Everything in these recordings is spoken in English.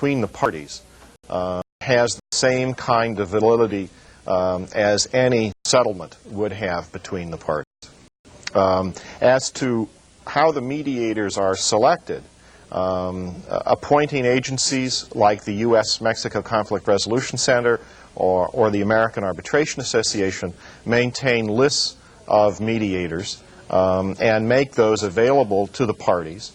between the parties has the same kind of validity as any settlement would have between the parties. As to how the mediators are selected, appointing agencies like the U.S.-Mexico Conflict Resolution Center or the American Arbitration Association maintain lists of mediators and make those available to the parties.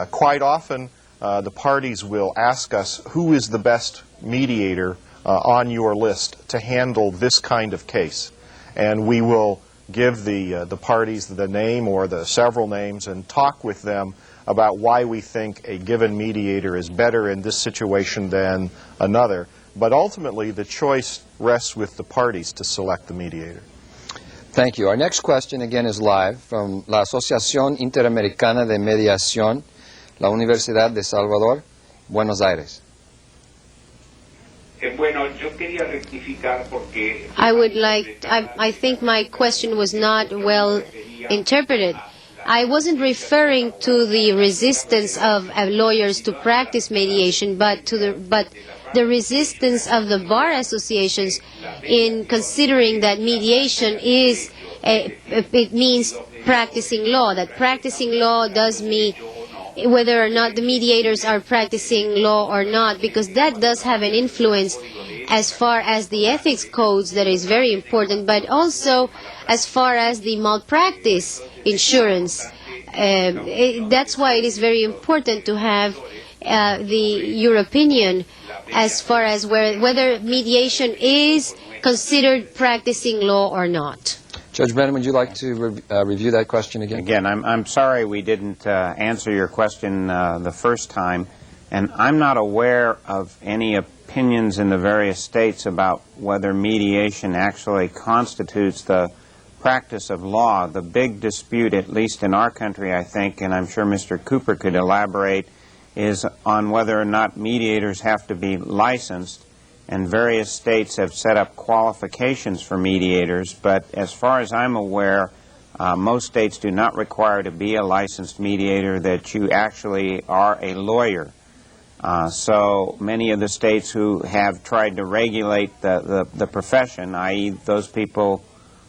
Quite often, the parties will ask us, who is the best mediator on your list to handle this kind of case? And we will give the parties the name or the several names and talk with them about why we think a given mediator is better in this situation than another. But ultimately, the choice rests with the parties to select the mediator. Thank you. Our next question, again, is live from la Asociación Interamericana de Mediación, la Universidad de Salvador, Buenos Aires. I think my question was not well interpreted. I wasn't referring to the resistance of lawyers to practice mediation, but the resistance of the bar associations in considering that mediation it means practicing law, that practicing law does mean whether or not the mediators are practicing law or not, because that does have an influence as far as the ethics codes that is very important, but also as far as the malpractice insurance. That's why it is very important to have your opinion as far as whether mediation is considered practicing law or not. Judge Brennan, would you like to review that question again? Again, I'm sorry we didn't answer your question the first time, and I'm not aware of any opinions in the various states about whether mediation actually constitutes the practice of law. The big dispute, at least in our country, I think, and I'm sure Mr. Cooper could elaborate, is on whether or not mediators have to be licensed, and various states have set up qualifications for mediators, but as far as I'm aware, most states do not require to be a licensed mediator, that you actually are a lawyer. So many of the states who have tried to regulate the profession, i.e. those people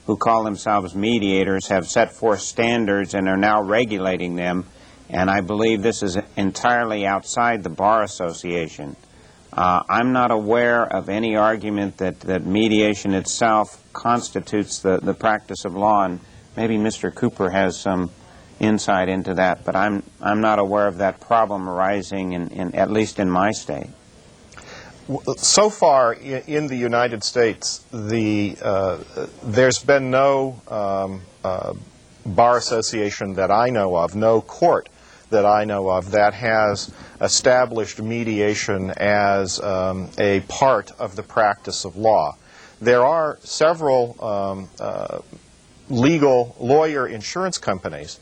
who call themselves mediators, have set forth standards and are now regulating them, and I believe this is entirely outside the Bar Association. I'm not aware of any argument that mediation itself constitutes the practice of law, and maybe Mr. Cooper has some insight into that, but I'm not aware of that problem arising at least in my state. So far in the United States, there's been no bar association that I know of, no court that I know of, that has established mediation as a part of the practice of law. There are several lawyer insurance companies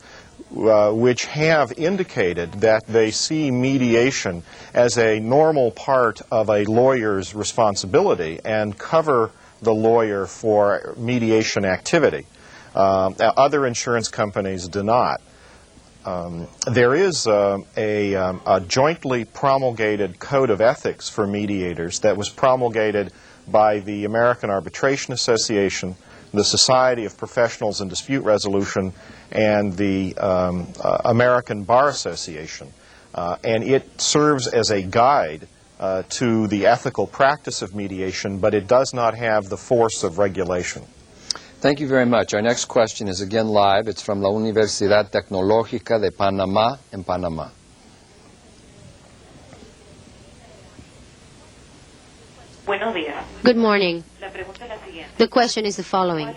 which have indicated that they see mediation as a normal part of a lawyer's responsibility and cover the lawyer for mediation activity. Other insurance companies do not. There is a jointly promulgated code of ethics for mediators that was promulgated by the American Arbitration Association, the Society of Professionals in Dispute Resolution, and the American Bar Association. And it serves as a guide to the ethical practice of mediation, but it does not have the force of regulation. Thank you very much. Our next question is again live. It's from la Universidad Tecnológica de Panamá in Panama. Good morning. The question is the following.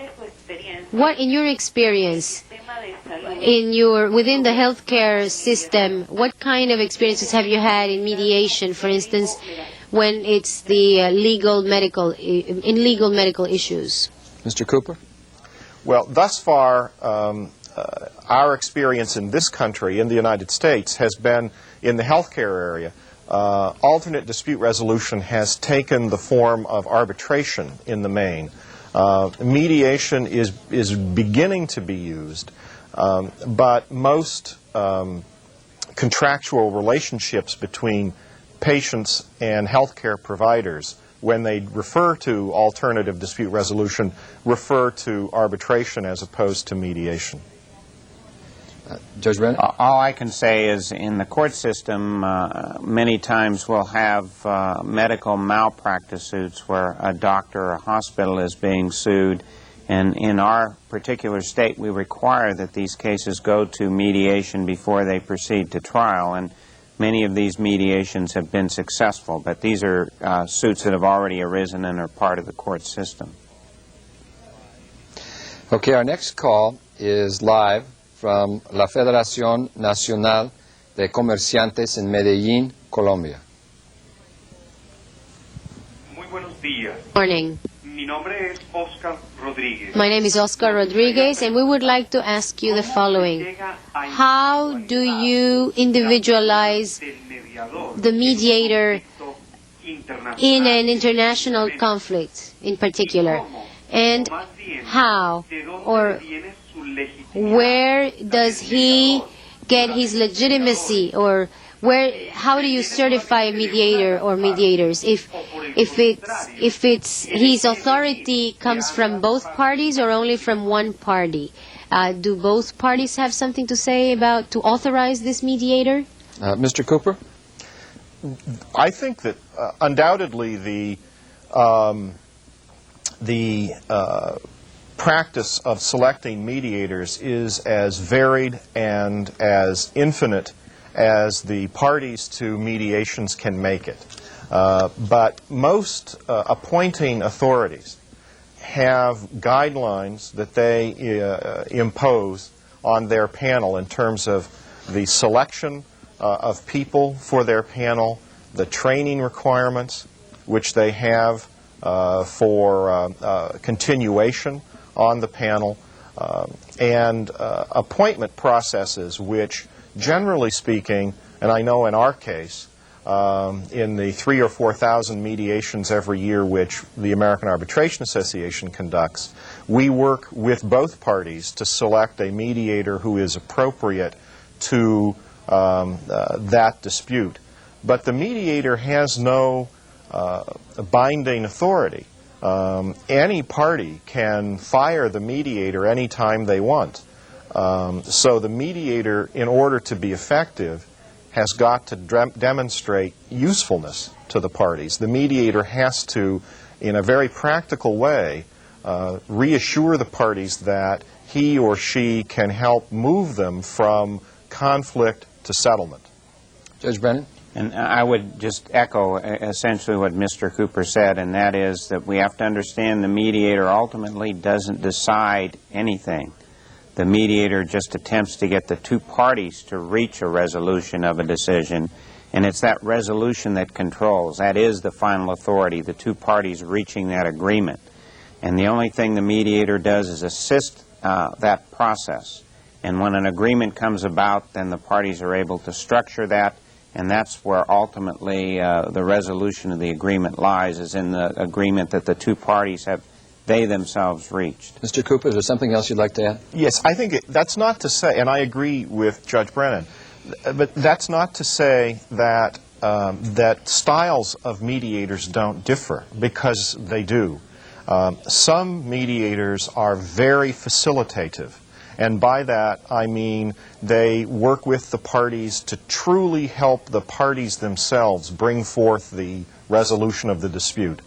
What, in your experience, within the healthcare system, what kind of experiences have you had in mediation, for instance, when it's the legal medical issues? Mr. Cooper? Well, thus far, our experience in this country, in the United States, has been in the healthcare area. Alternate dispute resolution has taken the form of arbitration in the main. Mediation is beginning to be used, but most contractual relationships between patients and healthcare providers, when they refer to alternative dispute resolution, refer to arbitration as opposed to mediation. Judge Brennan? All I can say is in the court system, many times we'll have medical malpractice suits where a doctor or a hospital is being sued. And in our particular state, we require that these cases go to mediation before they proceed to trial. And many of these mediations have been successful, but these are suits that have already arisen and are part of the court system. Okay, our next call is live from la Federación Nacional de Comerciantes en Medellín, Colombia. Muy buenos días. Morning. Mi nombre es Oscar Rodríguez. My name is Oscar Rodriguez, and we would like to ask you the following. How do you individualize the mediator in an international conflict in particular? And how or where does he get his legitimacy, or how do you certify a mediator or mediators? If it's his authority comes from both parties or only from one party? Do both parties have something to say about to authorize this mediator? Mr. Cooper? I think that undoubtedly the practice of selecting mediators is as varied and as infinite as the parties to mediations can make it. But most appointing authorities have guidelines that they impose on their panel in terms of the selection of people for their panel, the training requirements which they have for continuation on the panel, and appointment processes which, generally speaking, and I know in our case, in the 3,000 or 4,000 mediations every year which the American Arbitration Association conducts, we work with both parties to select a mediator who is appropriate to that dispute. But the mediator has no binding authority. Any party can fire the mediator anytime they want. So the mediator, in order to be effective, has got to demonstrate usefulness to the parties. The mediator has to, in a very practical way, reassure the parties that he or she can help move them from conflict to settlement. Judge Brennan? And I would just echo essentially what Mr. Cooper said, and that is that we have to understand the mediator ultimately doesn't decide anything. The mediator just attempts to get the two parties to reach a resolution of a decision, and it's that resolution that controls. That is the final authority, the two parties reaching that agreement. And the only thing the mediator does is assist that process. And when an agreement comes about, then the parties are able to structure that, and that's where ultimately the resolution of the agreement lies, is in the agreement that the two parties have they themselves reached. Mr. Cooper, is there something else you'd like to add? Yes, I think that's not to say, and I agree with Judge Brennan, but that's not to say that that styles of mediators don't differ, because they do. Some mediators are very facilitative, and by that I mean they work with the parties to truly help the parties themselves bring forth the resolution of the dispute.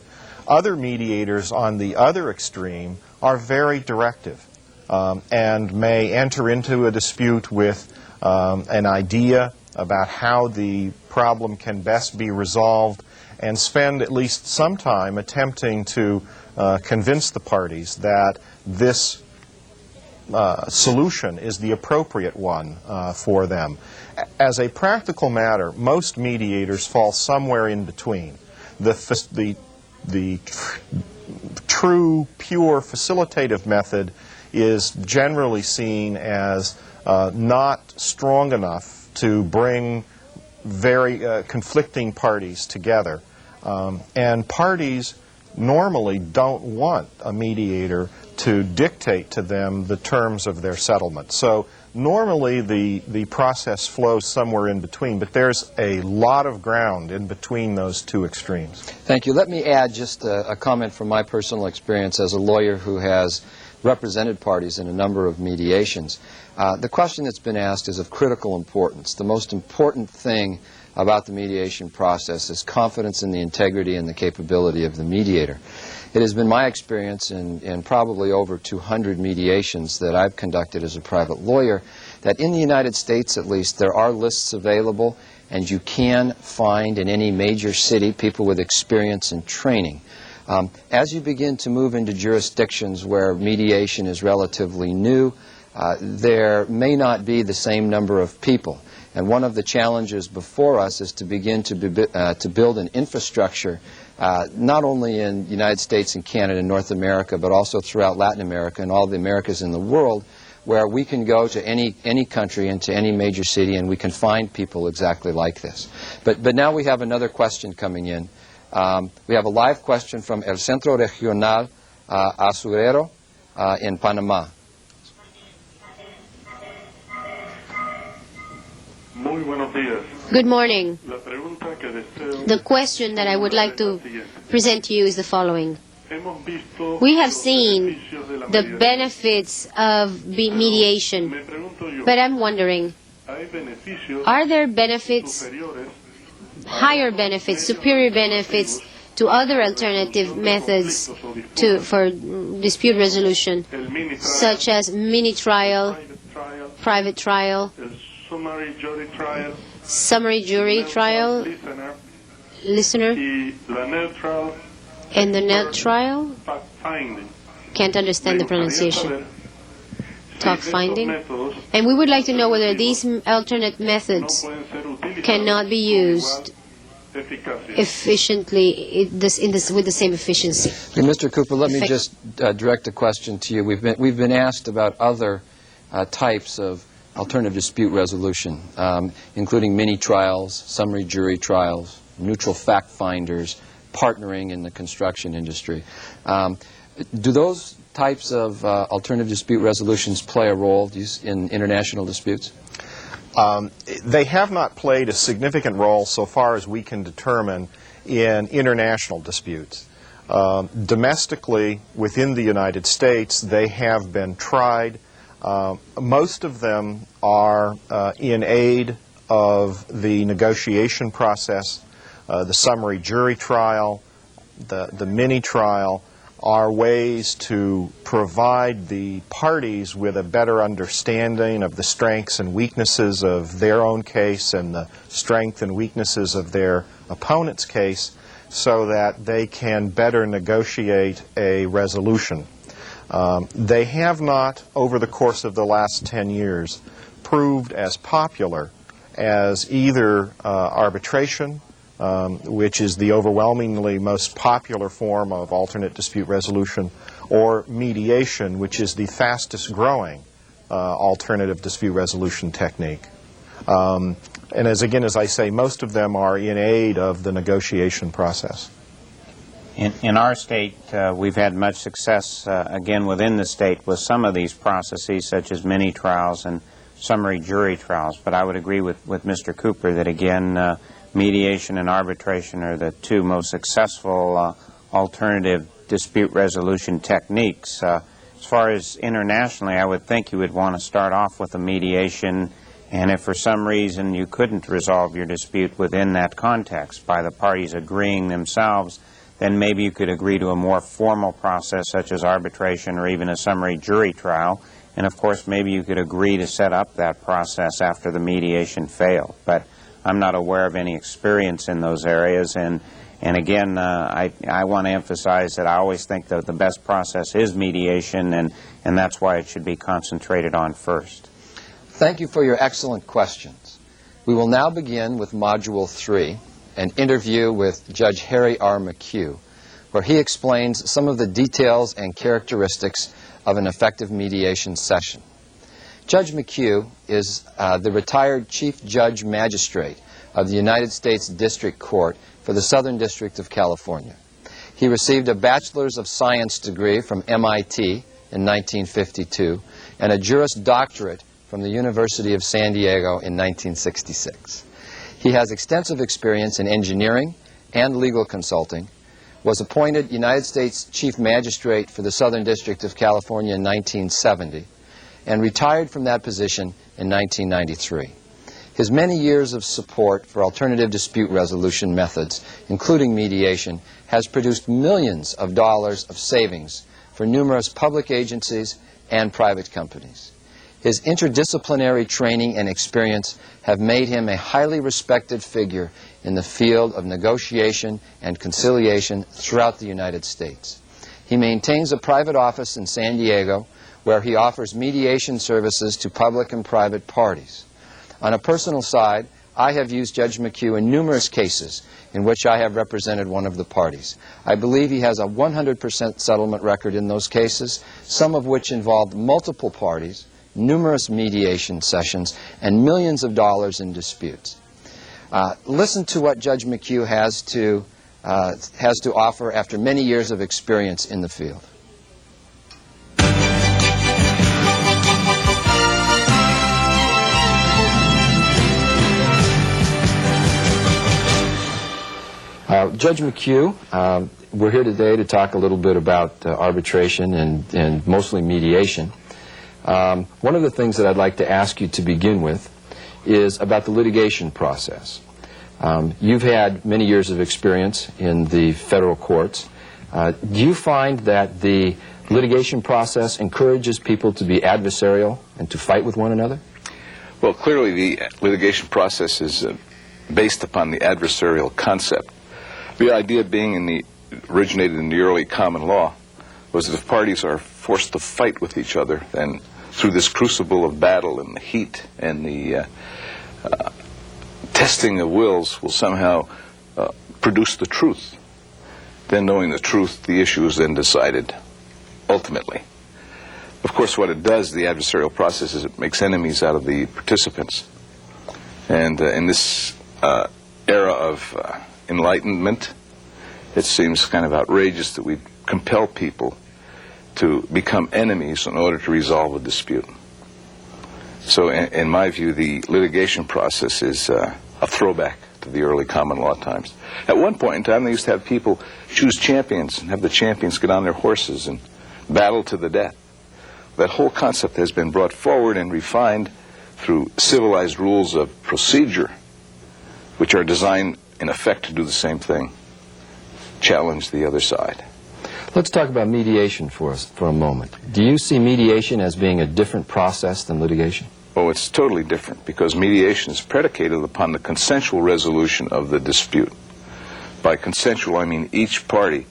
Other mediators on the other extreme are very directive and may enter into a dispute with an idea about how the problem can best be resolved, and spend at least some time attempting to convince the parties that this solution is the appropriate one for them. As a practical matter, most mediators fall somewhere in between. The true, pure facilitative method is generally seen as not strong enough to bring very conflicting parties together. And parties normally don't want a mediator to dictate to them the terms of their settlement. So Normally, the process flows somewhere in between, but there's a lot of ground in between those two extremes. Thank you. Let me add just a comment from my personal experience as a lawyer who has represented parties in a number of mediations. The question that's been asked is of critical importance. The most important thing about the mediation process is confidence in the integrity and the capability of the mediator. It has been my experience in probably over 200 mediations that I've conducted as a private lawyer that in the United States, at least, there are lists available, and you can find in any major city people with experience and training. As you begin to move into jurisdictions where mediation is relatively new, there may not be the same number of people. And one of the challenges before us is to begin to build an infrastructure not only in the United States and Canada and North America, but also throughout Latin America and all the Americas in the world, where we can go to any country and to any major city and we can find people exactly like this. But now we have another question coming in. We have a live question from El Centro Regional Asurero in Panama. Muy buenos días. Good morning. La pregunta que deseo The question that I would like to es la siguiente. present to you is the following. Hemos visto We have los seen beneficios de la the mediación. benefits of mediation, Me pregunto yo, but I'm wondering, ¿hay beneficios are there benefits, superiores higher benefits, superior benefits to other alternative methods for dispute resolution, el mini trial, such as mini trial, private trial, private trial, el summary jury trial, summary jury trial, listener, y la neutral and the net trial? fact finding? Can't understand the Me gustaría pronunciation. saber Talk si estos finding. métodos And we would like to know whether these alternate no methods pueden ser utilizados cannot be con igual used eficacia. efficiently with the same efficiency. Hey, Mr. Cooper, let me just direct a question to you. We've been asked about other types of alternative dispute resolution, including mini trials, summary jury trials, neutral fact finders, partnering in the construction industry. Do those types of alternative dispute resolutions play a role in international disputes? They have not played a significant role so far as we can determine in international disputes. Domestically, within the United States, they have been tried. Most of them are in aid of the negotiation process. The summary jury trial, the mini trial, are ways to provide the parties with a better understanding of the strengths and weaknesses of their own case and the strengths and weaknesses of their opponent's case so that they can better negotiate a resolution. They have not, over the course of the last 10 years, proved as popular as either arbitration, which is the overwhelmingly most popular form of alternate dispute resolution, or mediation, which is the fastest growing alternative dispute resolution technique. And as I say, most of them are in aid of the negotiation process. In our state, we've had much success, again, within the state with some of these processes, such as mini trials and summary jury trials. But I would agree with Mr. Cooper that, again, mediation and arbitration are the two most successful alternative dispute resolution techniques. As far as internationally, I would think you would want to start off with a mediation, and if for some reason you couldn't resolve your dispute within that context by the parties agreeing themselves, then maybe you could agree to a more formal process such as arbitration or even a summary jury trial. And of course, maybe you could agree to set up that process after the mediation failed. But I'm not aware of any experience in those areas. And again, I want to emphasize that I always think that the best process is mediation, and that's why it should be concentrated on first. Thank you for your excellent questions. We will now begin with Module 3, an interview with Judge Harry R. McCue, where he explains some of the details and characteristics of an effective mediation session. Judge McCue is the retired Chief Judge Magistrate of the United States District Court for the Southern District of California. He received a Bachelor's of Science degree from MIT in 1952 and a Juris Doctorate from the University of San Diego in 1966. He has extensive experience in engineering and legal consulting, was appointed United States Chief Magistrate for the Southern District of California in 1970, and retired from that position in 1993. His many years of support for alternative dispute resolution methods, including mediation, has produced millions of dollars of savings for numerous public agencies and private companies. His interdisciplinary training and experience have made him a highly respected figure in the field of negotiation and conciliation throughout the United States. He maintains a private office in San Diego where he offers mediation services to public and private parties. On a personal side, I have used Judge McCue in numerous cases in which I have represented one of the parties. I believe he has a 100% settlement record in those cases, some of which involved multiple parties, numerous mediation sessions, and millions of dollars in disputes. Listen to what Judge McCue has to offer after many years of experience in the field. Judge McCue, we're here today to talk a little bit about arbitration and mostly mediation. One of the things that I'd like to ask you to begin with is about the litigation process. You've had many years of experience in the federal courts. Do you find that the litigation process encourages people to be adversarial and to fight with one another? Well, clearly the litigation process is based upon the adversarial concept. The idea being originated in the early common law was that if parties are forced to fight with each other, then through this crucible of battle and the heat and the testing of wills will somehow produce the truth. Then knowing the truth, the issue is then decided ultimately. Of course, what it does, the adversarial process, is it makes enemies out of the participants. And in this era of enlightenment, it seems kind of outrageous that we compel people to become enemies in order to resolve a dispute. So in my view, the litigation process is a throwback to the early common law times. At one point in time, they used to have people choose champions and have the champions get on their horses and battle to the death. That whole concept has been brought forward and refined through civilized rules of procedure, which are designed in effect to do the same thing, challenge the other side. Let's talk about mediation for a moment. Do you see mediation as being a different process than litigation? Oh, it's totally different, because mediation is predicated upon the consensual resolution of the dispute. By consensual, I mean each party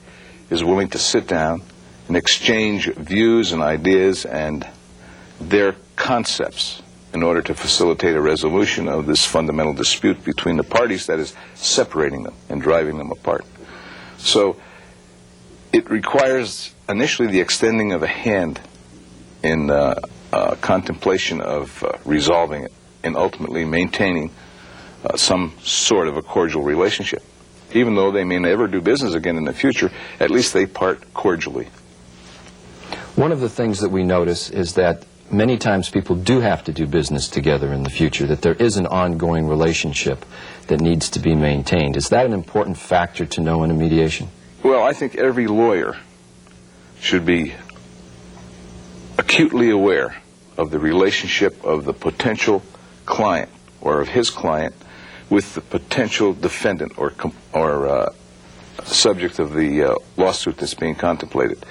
is willing to sit down and exchange views and ideas and their concepts in order to facilitate a resolution of this fundamental dispute between the parties that is separating them and driving them apart. So it requires initially the extending of a hand in contemplation of resolving it and ultimately maintaining some sort of a cordial relationship. Even though they may never do business again in the future, at least they part cordially. One of the things that we notice is that many times people do have to do business together in the future, that there is an ongoing relationship that needs to be maintained. Is that an important factor to know in a mediation? Well, I think every lawyer should be acutely aware of the relationship of the potential client or of his client with the potential defendant or subject of the lawsuit that's being contemplated.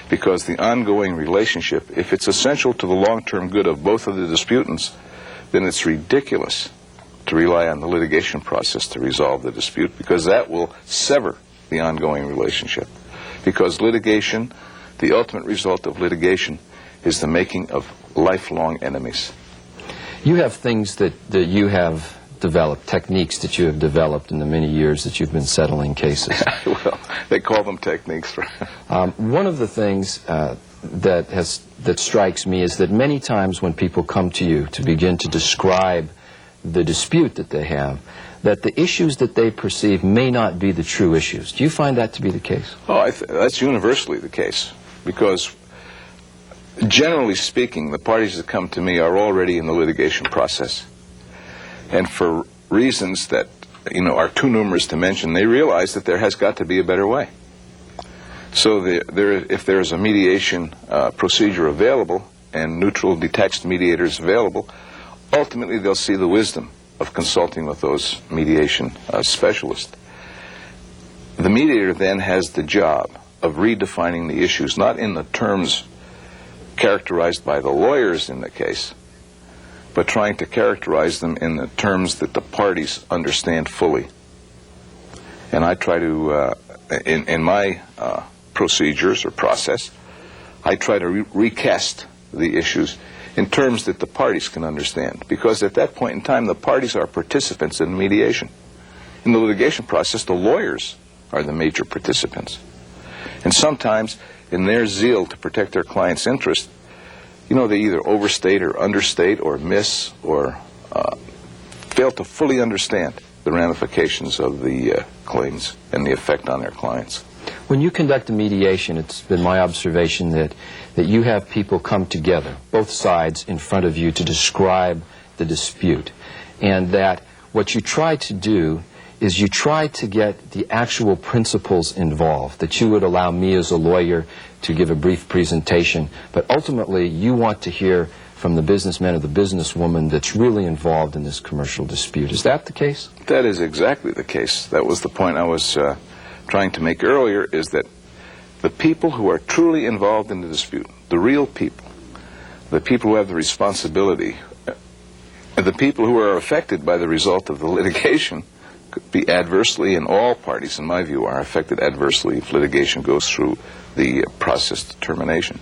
Because the ongoing relationship, if it's essential to the long-term good of both of the disputants, then it's ridiculous to rely on the litigation process to resolve the dispute, because that will sever the ongoing relationship. Because litigation, the ultimate result of litigation, is the making of lifelong enemies. You have things that you have developed, techniques that you have developed in the many years that you've been settling cases. Well, they call them techniques. One of the things that strikes me is that many times when people come to you to begin to describe the dispute that they have, that the issues that they perceive may not be the true issues. Do you find that to be the case? Oh, that's universally the case, because Generally speaking, the parties that come to me are already in the litigation process. And for reasons that, are too numerous to mention, they realize that there has got to be a better way. So if there is a mediation procedure available and neutral detached mediators available, ultimately they'll see the wisdom of consulting with those mediation specialists. The mediator then has the job of redefining the issues, not in the terms characterized by the lawyers in the case, but trying to characterize them in the terms that the parties understand fully. And I try to, in my procedures or process, I try to recast the issues in terms that the parties can understand. Because at that point in time, the parties are participants in mediation. In the litigation process, the lawyers are the major participants. And sometimes, in their zeal to protect their client's interest, they either overstate or understate or miss or fail to fully understand the ramifications of the claims and the effect on their clients. When you conduct a mediation, it's been my observation that you have people come together, both sides, in front of you to describe the dispute. And that what you try to do is you try to get the actual principles involved, that you would allow me as a lawyer to give a brief presentation, but ultimately you want to hear from the businessman or the businesswoman that's really involved in this commercial dispute. Is that the case? That is exactly the case. That was the point I was trying to make earlier, is that the people who are truly involved in the dispute, the real people, the people who have the responsibility, the people who are affected by the result of the litigation, could be adversely, and all parties, in my view, are affected adversely if litigation goes through the process determination.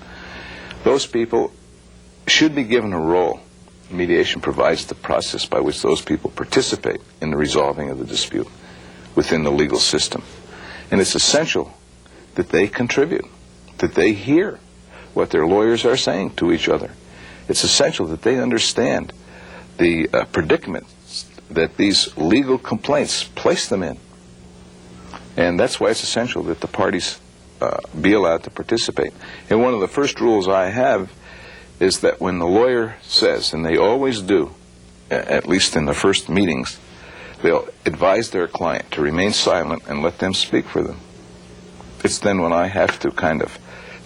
Those people should be given a role. Mediation provides the process by which those people participate in the resolving of the dispute within the legal system. And it's essential that they contribute, that they hear what their lawyers are saying to each other. It's essential that they understand the predicament that these legal complaints place them in. And that's why it's essential that the parties be allowed to participate. And one of the first rules I have is that when the lawyer says, and they always do, at least in the first meetings, they'll advise their client to remain silent and let them speak for them. It's then when I have to kind of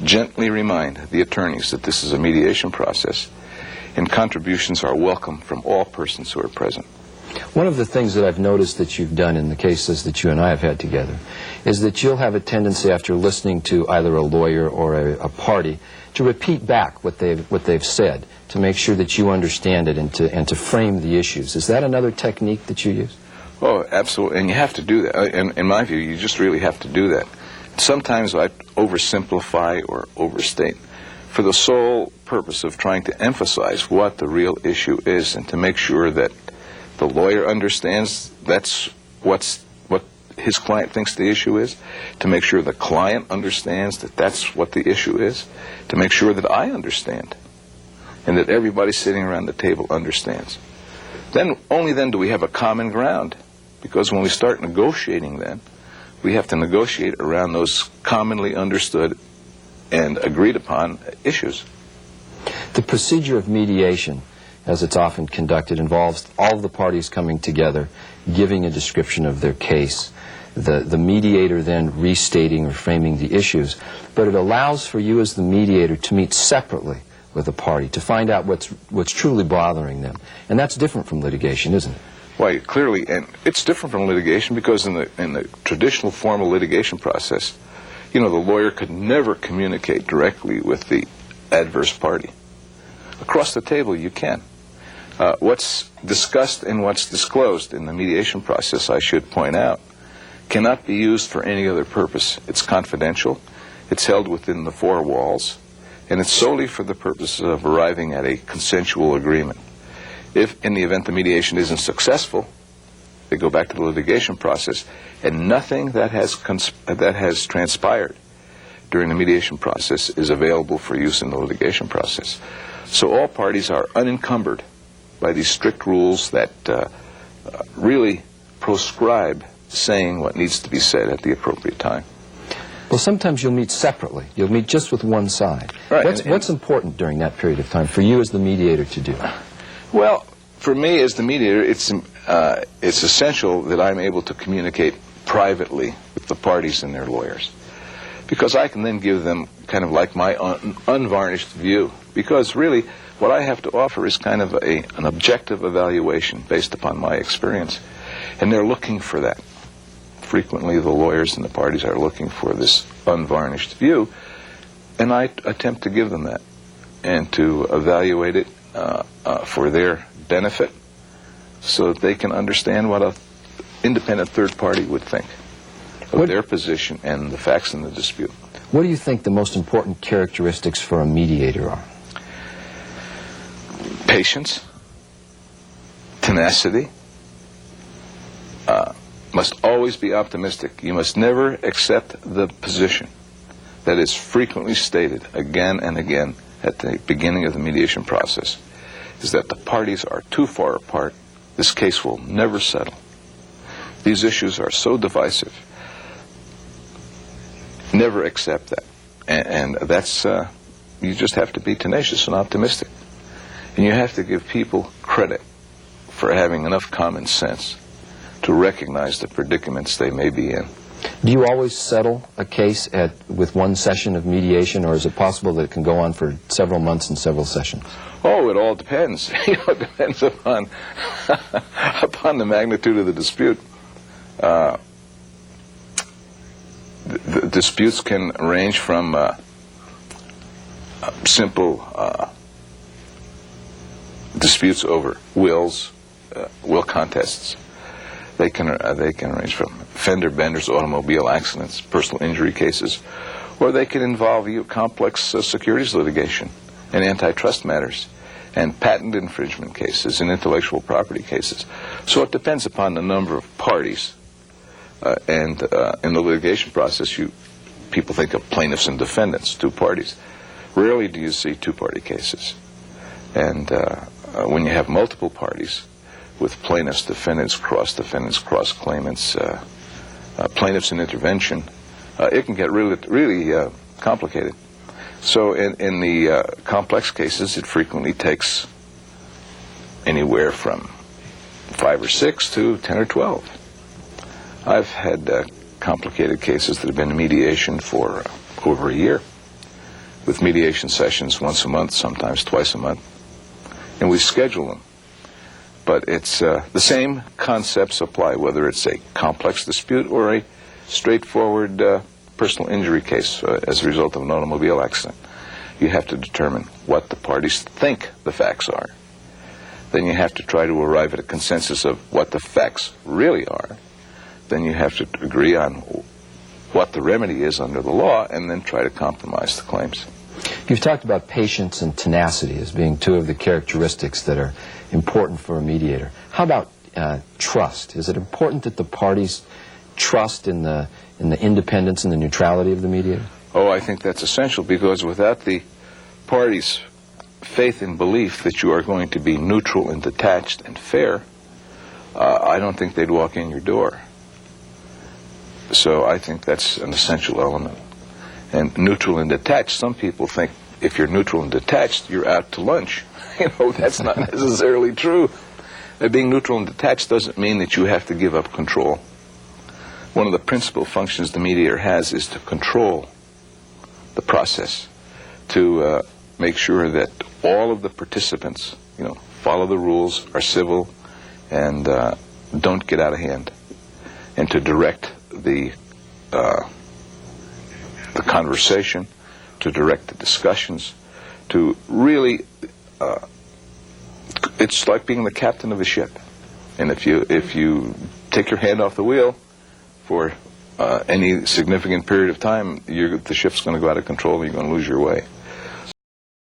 gently remind the attorneys that this is a mediation process, and contributions are welcome from all persons who are present. One of the things that I've noticed that you've done in the cases that you and I have had together is that you'll have a tendency, after listening to either a lawyer or a party, to repeat back what they've said to make sure that you understand it and to frame the issues. Is that another technique that you use? Oh, absolutely. And you have to do that. In my view, you just really have to do that. Sometimes I oversimplify or overstate for the sole purpose of trying to emphasize what the real issue is and to make sure that the lawyer understands that's what his client thinks the issue is, to make sure the client understands that that's what the issue is, to make sure that I understand and that everybody sitting around the table understands. Then, only then do we have a common ground, because when we start negotiating then, we have to negotiate around those commonly understood and agreed upon issues. The procedure of mediation, as it's often conducted, involves all of the parties coming together, giving a description of their case, the mediator then restating or framing the issues, but it allows for you as the mediator to meet separately with a party to find out what's truly bothering them. And that's different from litigation, isn't it? Why, clearly, and it's different from litigation because in the traditional formal litigation process, the lawyer could never communicate directly with the adverse party. Across the table, you can. What's discussed and what's disclosed in the mediation process, I should point out, cannot be used for any other purpose. It's confidential, it's held within the four walls, and it's solely for the purpose of arriving at a consensual agreement. If, in the event the mediation isn't successful, they go back to the litigation process, and nothing that has transpired during the mediation process is available for use in the litigation process. So all parties are unencumbered by these strict rules that really proscribe saying what needs to be said at the appropriate time. Well, sometimes you'll meet separately. You'll meet just with one side. Right. What's important during that period of time for you as the mediator to do? Well, for me as the mediator, it's essential that I'm able to communicate privately with the parties and their lawyers, because I can then give them kind of like my unvarnished view. Because really, what I have to offer is kind of an objective evaluation based upon my experience, and they're looking for that. Frequently, the lawyers and the parties are looking for this unvarnished view, and I attempt to give them that and to evaluate it for their benefit, so that they can understand what an independent third party would think of their position and the facts in the dispute. What do you think the most important characteristics for a mediator are? Patience, tenacity, must always be optimistic. You must never accept the position that is frequently stated again and again at the beginning of the mediation process, is that the parties are too far apart. This case will never settle. These issues are so divisive. Never accept that. And that's, you just have to be tenacious and optimistic. And you have to give people credit for having enough common sense to recognize the predicaments they may be in. Do you always settle a case with one session of mediation, or is it possible that it can go on for several months and several sessions? Oh, it all depends. It depends upon upon the magnitude of the dispute. The disputes can range from simple disputes over wills, will contests. They can range from fender benders, automobile accidents, personal injury cases, or they can involve complex securities litigation and antitrust matters, and patent infringement cases and intellectual property cases. So it depends upon the number of parties. And in the litigation process, people think of plaintiffs and defendants, two parties. Rarely do you see two-party cases. And when you have multiple parties, with plaintiffs, defendants, cross-claimants, plaintiffs in intervention, it can get really complicated. So in the complex cases, it frequently takes anywhere from 5 or 6 to 10 or 12. I've had complicated cases that have been in mediation for over a year, with mediation sessions once a month, sometimes twice a month, and we schedule them. But it's the same concepts apply, whether it's a complex dispute or a straightforward personal injury case as a result of an automobile accident. You have to determine what the parties think the facts are. Then you have to try to arrive at a consensus of what the facts really are. Then you have to agree on what the remedy is under the law, and then try to compromise the claims. You've talked about patience and tenacity as being two of the characteristics that are important for a mediator. How about trust? Is it important that the parties trust in the independence and the neutrality of the mediator? Oh, I think that's essential, because without the parties' faith and belief that you are going to be neutral and detached and fair, I don't think they'd walk in your door. So I think that's an essential element. And neutral and detached, some people think if you're neutral and detached, you're out to lunch. That's not necessarily true. Being neutral and detached doesn't mean that you have to give up control. One of the principal functions the mediator has is to control the process, to make sure that all of the participants, follow the rules, are civil, and don't get out of hand, and to direct the conversation, to direct the discussions, to really, it's like being the captain of a ship. And if you take your hand off the wheel for any significant period of time, the ship's going to go out of control and you're going to lose your way.